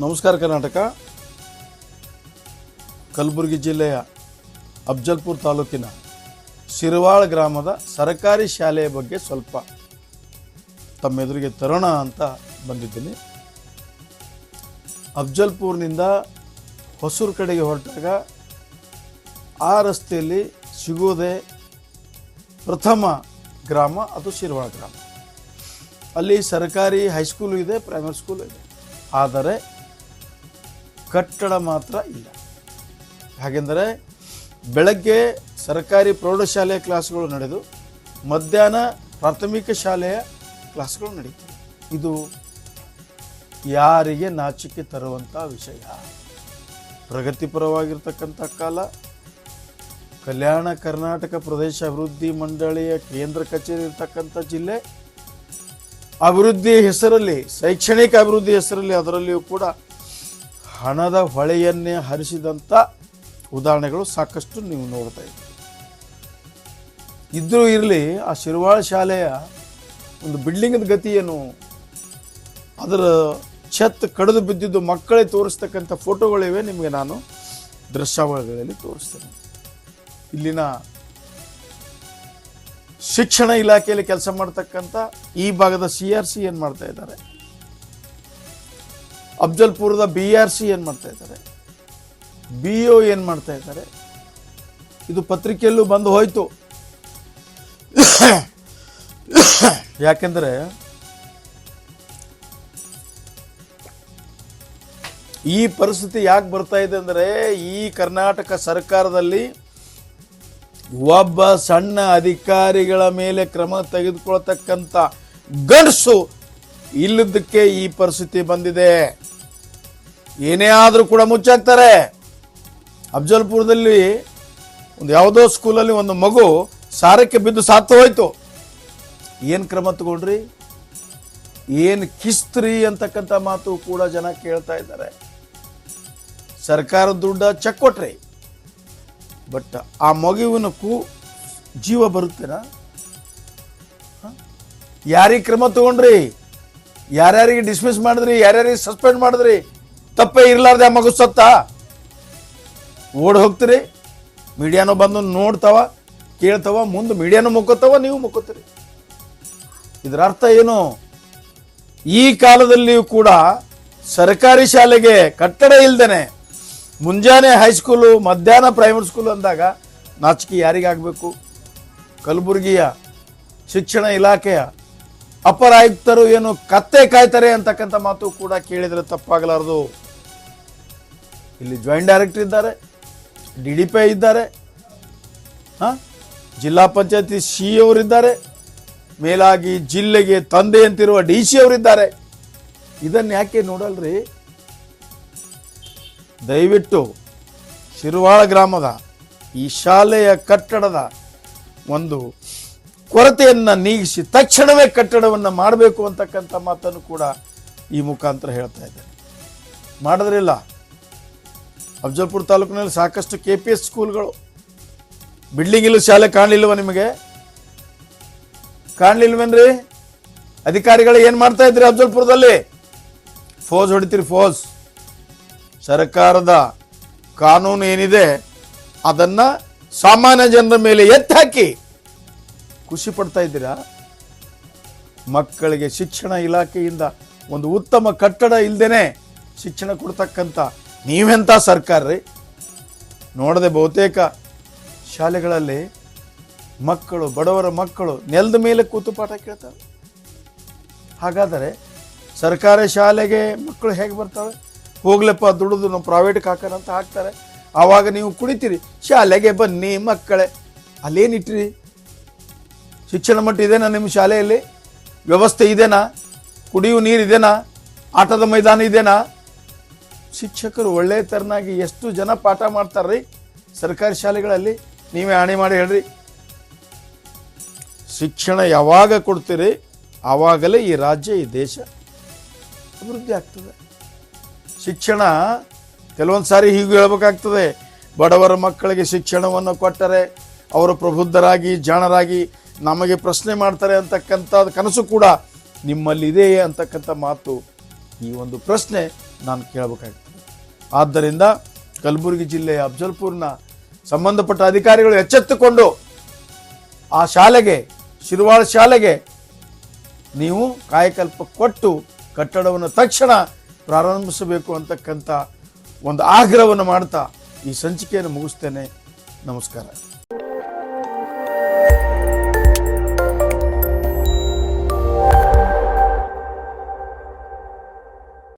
ನಮಸ್ಕಾರ ಕರ್ನಾಟಕ. ಕಲಬುರಗಿ ಜಿಲ್ಲೆಯ ಅಫಜಲ್ಪುರ ತಾಲೂಕಿನ ಶಿರವಾಳ ಗ್ರಾಮದ ಸರ್ಕಾರಿ ಶಾಲೆಯ ಬಗ್ಗೆ ಸ್ವಲ್ಪ ತಮ್ಮೆದುರಿಗೆ ತರೋಣ ಅಂತ ಬಂದಿದ್ದೀನಿ. ಅಫಜಲ್ಪುರ್ನಿಂದ ಹೊಸೂರು ಕಡೆಗೆ ಹೊರಟಾಗ ಆ ರಸ್ತೆಯಲ್ಲಿ ಸಿಗೋದೇ ಪ್ರಥಮ ಗ್ರಾಮ, ಅದು ಶಿರವಾಳ ಗ್ರಾಮ. ಅಲ್ಲಿ ಸರ್ಕಾರಿ ಹೈಸ್ಕೂಲು ಇದೆ, ಪ್ರೈಮರಿ ಸ್ಕೂಲು ಇದೆ, ಆದರೆ ಕಟ್ಟಡ ಮಾತ್ರ ಇಲ್ಲ. ಹಾಗೆಂದರೆ ಬೆಳಗ್ಗೆ ಸರ್ಕಾರಿ ಪ್ರೌಢಶಾಲೆಯ ಕ್ಲಾಸ್ಗಳು ನಡೆದು ಮಧ್ಯಾಹ್ನ ಪ್ರಾಥಮಿಕ ಶಾಲೆಯ ಕ್ಲಾಸ್ಗಳು ನಡೀತವೆ. ಇದು ಯಾರಿಗೆ ನಾಚಿಕೆ ತರುವಂಥ ವಿಷಯ. ಪ್ರಗತಿಪರವಾಗಿರ್ತಕ್ಕಂಥ ಕಾಲ. ಕಲ್ಯಾಣ ಕರ್ನಾಟಕ ಪ್ರದೇಶ ಅಭಿವೃದ್ಧಿ ಮಂಡಳಿಯ ಕೇಂದ್ರ ಕಚೇರಿ ಇರ್ತಕ್ಕಂಥ ಜಿಲ್ಲೆ. ಅಭಿವೃದ್ಧಿ ಹೆಸರಲ್ಲಿ, ಶೈಕ್ಷಣಿಕ ಅಭಿವೃದ್ಧಿ ಹೆಸರಲ್ಲಿ, ಅದರಲ್ಲಿಯೂ ಕೂಡ ಹಣದ ಹೊಳೆಯನ್ನೇ ಹರಿಸಿದಂಥ ಉದಾಹರಣೆಗಳು ಸಾಕಷ್ಟು ನೀವು ನೋಡ್ತಾ ಇದ್ದೀರಿ. ಇದ್ರೂ ಇರಲಿ, ಆ ಶಿರವಾಳ ಶಾಲೆಯ ಒಂದು ಬಿಲ್ಡಿಂಗದ ಗತಿ ಏನು, ಅದರ ಛತ್ ಕಡಿದು ಬಿದ್ದಿದ್ದು ಮಕ್ಕಳೇ ತೋರಿಸ್ತಕ್ಕಂಥ ಫೋಟೋಗಳಿವೆ. ನಿಮಗೆ ನಾನು ದೃಶ್ಯಾವಳಿಗಳಲ್ಲಿ ತೋರಿಸ್ತೇನೆ. ಇಲ್ಲಿನ ಶಿಕ್ಷಣ ಇಲಾಖೆಯಲ್ಲಿ ಕೆಲಸ ಮಾಡ್ತಕ್ಕಂಥ ಈ ಭಾಗದ CRC ಏನು ಮಾಡ್ತಾ ಇದ್ದಾರೆ, ಅಫಜಲ್ಪುರದ BRC ಏನು ಮಾಡ್ತಾ ಇದ್ದಾರೆ, BO ಏನು ಮಾಡ್ತಾ ಇದ್ದಾರೆ, ಇದು ಪತ್ರಿಕೆಯಲ್ಲೂ ಬಂದು ಹೋಯಿತು. ಯಾಕೆಂದರೆ ಈ ಪರಿಸ್ಥಿತಿ ಯಾಕೆ ಬರ್ತಾ ಇದೆ ಅಂದರೆ, ಈ ಕರ್ನಾಟಕ ಸರ್ಕಾರದಲ್ಲಿ ಒಬ್ಬ ಸಣ್ಣ ಅಧಿಕಾರಿಗಳ ಮೇಲೆ ಕ್ರಮ ತೆಗೆದುಕೊಳ್ತಕ್ಕಂಥ ಗಂಡಸು ಇಲ್ಲದಕ್ಕೆ ಈ ಪರಿಸ್ಥಿತಿ ಬಂದಿದೆ. ಏನೇ ಆದರೂ ಕೂಡ ಮುಚ್ಚಾಕ್ತಾರೆ. ಅಫಜಲ್ಪುರದಲ್ಲಿ ಒಂದು ಯಾವುದೋ ಸ್ಕೂಲಲ್ಲಿ ಒಂದು ಮಗು ಸಾರಕ್ಕೆ ಬಿದ್ದು ಸಾತ್ತು ಹೋಯ್ತು. ಏನು ಕ್ರಮ ತಗೊಂಡ್ರಿ, ಏನು ಕಿಸ್ತ್ರಿ ಅಂತಕ್ಕಂಥ ಮಾತು ಕೂಡ ಜನ ಕೇಳ್ತಾ ಇದ್ದಾರೆ. ಸರ್ಕಾರದ ದುಡ್ಡ ಚೆಕ್ ಕೊಟ್ರಿ, ಬಟ್ ಆ ಮಗುವಿನ ಜೀವ ಬರುತ್ತೇನಾ? ಯಾರಿಗೆ ಕ್ರಮ ತಗೊಂಡ್ರಿ, ಯಾರ್ಯಾರಿಗೆ ಡಿಸ್ಮಿಸ್ ಮಾಡಿದ್ರಿ, ಯಾರ್ಯಾರಿಗೆ ಸಸ್ಪೆಂಡ್ ಮಾಡಿದ್ರಿ? ತಪ್ಪೇ ಇರಲಾರ್ದೆ ಆ ಮಗು ಸತ್ತ ಓಡ್ ಹೋಗ್ತೀರಿ. ಮೀಡಿಯಾನು ಬಂದು ನೋಡ್ತಾವ, ಕೇಳ್ತಾವ, ಮುಂದೆ ಮೀಡಿಯಾನು ಮುಕ್ಕೋತಾವ, ನೀವು ಮುಕ್ಕೋತೀರಿ. ಇದರ ಅರ್ಥ ಏನು? ಈ ಕಾಲದಲ್ಲಿಯೂ ಕೂಡ ಸರ್ಕಾರಿ ಶಾಲೆಗೆ ಕಟ್ಟಡ ಇಲ್ದೇನೆ ಮುಂಜಾನೆ ಹೈಸ್ಕೂಲು, ಮಧ್ಯಾಹ್ನ ಪ್ರೈಮರಿ ಸ್ಕೂಲು ಅಂದಾಗ ನಾಚಿಕೆ ಯಾರಿಗಾಗಬೇಕು? ಕಲಬುರಗಿಯ ಶಿಕ್ಷಣ ಇಲಾಖೆಯ ಅಪರ ಆಯುಕ್ತರು ಏನು ಕತ್ತೆ ಕಾಯ್ತಾರೆ ಅಂತಕ್ಕಂಥ ಮಾತು ಕೂಡ ಕೇಳಿದರೆ ತಪ್ಪಾಗಲಾರದು. ಇಲ್ಲಿ ಜಾಯಿಂಟ್ ಡೈರೆಕ್ಟರ್ ಇದ್ದಾರೆ, DDP ಇದ್ದಾರೆ, ಜಿಲ್ಲಾ ಪಂಚಾಯತಿ CEO ಅವರಿದ್ದಾರೆ, ಮೇಲಾಗಿ ಜಿಲ್ಲೆಗೆ ತಂದೆ ಅಂತಿರುವ DC ಅವರಿದ್ದಾರೆ. ಇದನ್ನು ಯಾಕೆ ನೋಡಲ್ರಿ? ದಯವಿಟ್ಟು ಶಿರವಾಳ ಗ್ರಾಮದ ಈ ಶಾಲೆಯ ಕಟ್ಟಡದ ಒಂದು ಕೊರತೆಯನ್ನು ನೀಗಿಸಿ ತಕ್ಷಣವೇ ಕಟ್ಟಡವನ್ನು ಮಾಡಬೇಕು ಅಂತಕ್ಕಂಥ ಮಾತನ್ನು ಕೂಡ ಈ ಮುಖಾಂತರ ಹೇಳ್ತಾ ಇದ್ದೇನೆ. ಮಾಡಿದ್ರಿಲ್ಲ. ಅಫಜಲ್ಪುರ ತಾಲೂಕಿನಲ್ಲಿ ಸಾಕಷ್ಟು KPS ಸ್ಕೂಲ್ಗಳು, ಬಿಲ್ಡಿಂಗ್ ಇಲ್ಲ, ಶಾಲೆ ಕಾಣಲಿಲ್ವ ನಿಮಗೆ? ಕಾಣಲಿಲ್ವೇನ್ರಿ? ಅಧಿಕಾರಿಗಳು ಏನು ಮಾಡ್ತಾ ಇದ್ರಿ ಅಫಜಲ್ಪುರದಲ್ಲಿ? Pose ಹೊಡಿತೀರಿ, pose. ಸರ್ಕಾರದ ಕಾನೂನು ಏನಿದೆ ಅದನ್ನ ಸಾಮಾನ್ಯ ಜನರ ಮೇಲೆ ಎತ್ತಿ ಹಾಕಿ ಖುಷಿ ಪಡ್ತಾ ಇದ್ದೀರಾ? ಮಕ್ಕಳಿಗೆ ಶಿಕ್ಷಣ ಇಲಾಖೆಯಿಂದ ಒಂದು ಉತ್ತಮ ಕಟ್ಟಡ ಇಲ್ಲದೇನೆ ಶಿಕ್ಷಣ ಕೊಡ್ತಕ್ಕಂಥ ನೀವೆಂಥ ಸರ್ಕಾರ ರೀ? ನೋಡದೆ ಬಹುತೇಕ ಶಾಲೆಗಳಲ್ಲಿ ಮಕ್ಕಳು, ಬಡವರ ಮಕ್ಕಳು ನೆಲದ ಮೇಲೆ ಕೂತು ಪಾಠ ಕೇಳ್ತಾರೆ. ಹಾಗಾದರೆ ಸರ್ಕಾರಿ ಶಾಲೆಗೆ ಮಕ್ಕಳು ಹೇಗೆ ಬರ್ತಾವೆ? ಹೋಗ್ಲಪ್ಪ ದುಡಿದು ನಾವು ಪ್ರೈವೇಟ್ಗೆ ಹಾಕೋಣ ಅಂತ ಹಾಕ್ತಾರೆ. ಆವಾಗ ನೀವು ಕುಡಿತೀರಿ, ಶಾಲೆಗೆ ಬನ್ನಿ ಮಕ್ಕಳೇ. ಅಲ್ಲೇನಿಟ್ರಿ? ಶಿಕ್ಷಣ ಮಟ್ಟ ಇದೆನಾ ನಿಮ್ಮ ಶಾಲೆಯಲ್ಲಿ? ವ್ಯವಸ್ಥೆ ಇದೆನಾ? ಕುಡಿಯುವ ನೀರು ಇದೆನಾ? ಆಟದ ಮೈದಾನ ಇದೆನಾ? ಶಿಕ್ಷಕರು ಒಳ್ಳೆಯ ತರನಾಗಿ ಎಷ್ಟು ಜನ ಪಾಠ ಮಾಡ್ತಾರ್ರಿ ಸರ್ಕಾರಿ ಶಾಲೆಗಳಲ್ಲಿ? ನೀವೇ ಆಣೆ ಮಾಡಿ ಹೇಳ್ರಿ. ಶಿಕ್ಷಣ ಯಾವಾಗ ಕೊಡ್ತೀರಿ ಆವಾಗಲೇ ಈ ರಾಜ್ಯ, ಈ ದೇಶ ಅಭಿವೃದ್ಧಿ ಆಗ್ತದೆ. ಶಿಕ್ಷಣ ಕೆಲವೊಂದು ಸಾರಿ ಹೀಗೂ ಹೇಳ್ಬೇಕಾಗ್ತದೆ, ಬಡವರ ಮಕ್ಕಳಿಗೆ ಶಿಕ್ಷಣವನ್ನು ಕೊಟ್ಟರೆ ಅವರು ಪ್ರಬುದ್ಧರಾಗಿ, ಜಾಣರಾಗಿ ನಮಗೆ ಪ್ರಶ್ನೆ ಮಾಡ್ತಾರೆ ಅಂತಕ್ಕಂಥ ಕನಸು ಕೂಡ ನಿಮ್ಮಲ್ಲಿದೆ ಅಂತಕ್ಕಂಥ ಮಾತು. ಈ ಒಂದು ಪ್ರಶ್ನೆ ನಾನು ಕೇಳಬೇಕಾಗ್ತದೆ. ಆದ್ದರಿಂದ ಕಲಬುರಗಿ ಜಿಲ್ಲೆಯ ಅಫ್ಜಲ್ಪುರ್ನ ಸಂಬಂಧಪಟ್ಟ ಅಧಿಕಾರಿಗಳು ಎಚ್ಚೆತ್ತುಕೊಂಡು ಆ ಶಾಲೆಗೆ, ಶಿರ್ವಾಳ ಶಾಲೆಗೆ ನೀವು ಕಾಯಕಲ್ಪ ಕೊಟ್ಟು ಕಟ್ಟಡವನ್ನು ತಕ್ಷಣ ಪ್ರಾರಂಭಿಸಬೇಕು ಅಂತಕ್ಕಂಥ ಒಂದು ಆಗ್ರಹವನ್ನು ಮಾಡ್ತಾ ಈ ಸಂಚಿಕೆಯನ್ನು ಮುಗಿಸ್ತೇನೆ. ನಮಸ್ಕಾರ.